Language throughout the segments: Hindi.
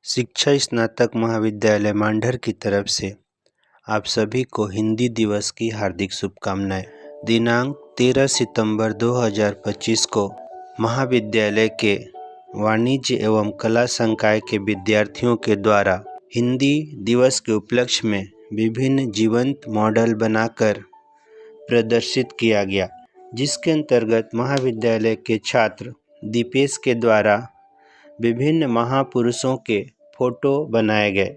शिक्षा स्नातक महाविद्यालय मांढर की तरफ से आप सभी को हिंदी दिवस की हार्दिक शुभकामनाएं। दिनांक 13 सितंबर 2025 को महाविद्यालय के वाणिज्य एवं कला संकाय के विद्यार्थियों के द्वारा हिंदी दिवस के उपलक्ष्य में विभिन्न जीवंत मॉडल बनाकर प्रदर्शित किया गया, जिसके अंतर्गत महाविद्यालय के छात्र दीपेश के द्वारा विभिन्न महापुरुषों के फोटो बनाए गए।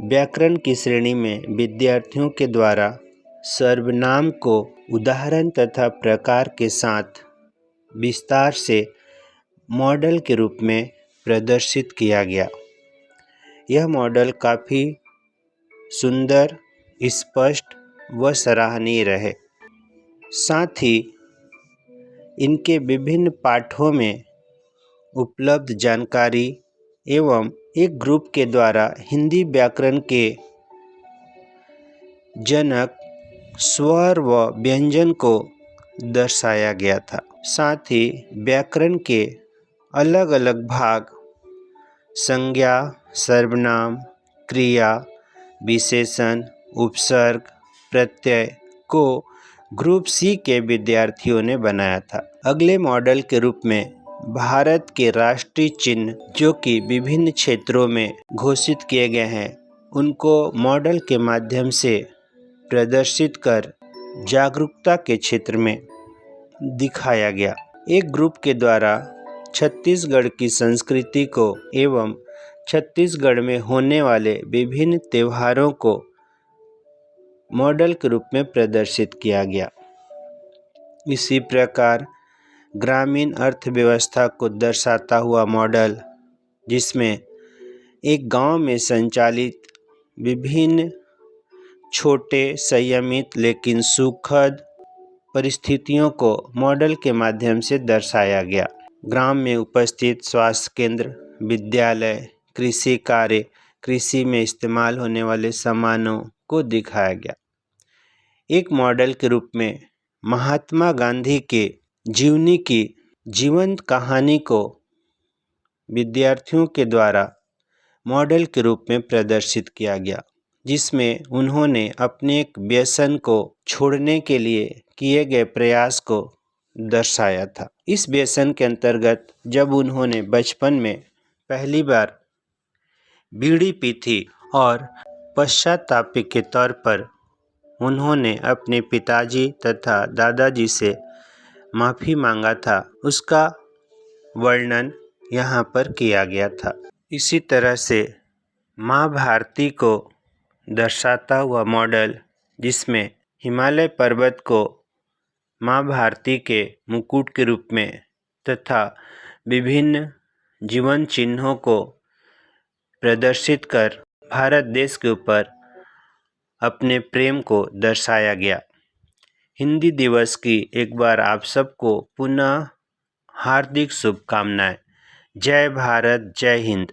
व्याकरण की श्रेणी में विद्यार्थियों के द्वारा सर्वनाम को उदाहरण तथा प्रकार के साथ विस्तार से मॉडल के रूप में प्रदर्शित किया गया। यह मॉडल काफ़ी सुंदर, स्पष्ट व सराहनीय रहे। साथ ही इनके विभिन्न पाठों में उपलब्ध जानकारी एवं एक ग्रुप के द्वारा हिंदी व्याकरण के जनक स्वर व व्यंजन को दर्शाया गया था। साथ ही व्याकरण के अलग अलग भाग संज्ञा, सर्वनाम, क्रिया, विशेषण, उपसर्ग, प्रत्यय को ग्रुप सी के विद्यार्थियों ने बनाया था। अगले मॉडल के रूप में भारत के राष्ट्रीय चिन्ह जो कि विभिन्न क्षेत्रों में घोषित किए गए हैं, उनको मॉडल के माध्यम से प्रदर्शित कर जागरूकता के क्षेत्र में दिखाया गया। एक ग्रुप के द्वारा छत्तीसगढ़ की संस्कृति को एवं छत्तीसगढ़ में होने वाले विभिन्न त्योहारों को मॉडल के रूप में प्रदर्शित किया गया। इसी प्रकार ग्रामीण अर्थव्यवस्था को दर्शाता हुआ मॉडल, जिसमें एक गांव में संचालित विभिन्न छोटे, संयमित लेकिन सुखद परिस्थितियों को मॉडल के माध्यम से दर्शाया गया। ग्राम में उपस्थित स्वास्थ्य केंद्र, विद्यालय, कृषि कार्य, कृषि में इस्तेमाल होने वाले सामानों को दिखाया गया। एक मॉडल के रूप में महात्मा गांधी के जीवनी की जीवंत कहानी को विद्यार्थियों के द्वारा मॉडल के रूप में प्रदर्शित किया गया, जिसमें उन्होंने अपने एक व्यसन को छोड़ने के लिए किए गए प्रयास को दर्शाया था। इस व्यसन के अंतर्गत जब उन्होंने बचपन में पहली बार बीड़ी पी थी और पश्चाताप के तौर पर उन्होंने अपने पिताजी तथा दादाजी से माफ़ी मांगा था, उसका वर्णन यहाँ पर किया गया था। इसी तरह से माँ भारती को दर्शाता हुआ मॉडल, जिसमें हिमालय पर्वत को माँ भारती के मुकुट के रूप में तथा विभिन्न जीवन चिन्हों को प्रदर्शित कर भारत देश के ऊपर अपने प्रेम को दर्शाया गया। हिंदी दिवस की एक बार आप सबको पुनः हार्दिक शुभकामनाएं। जय भारत, जय हिंद।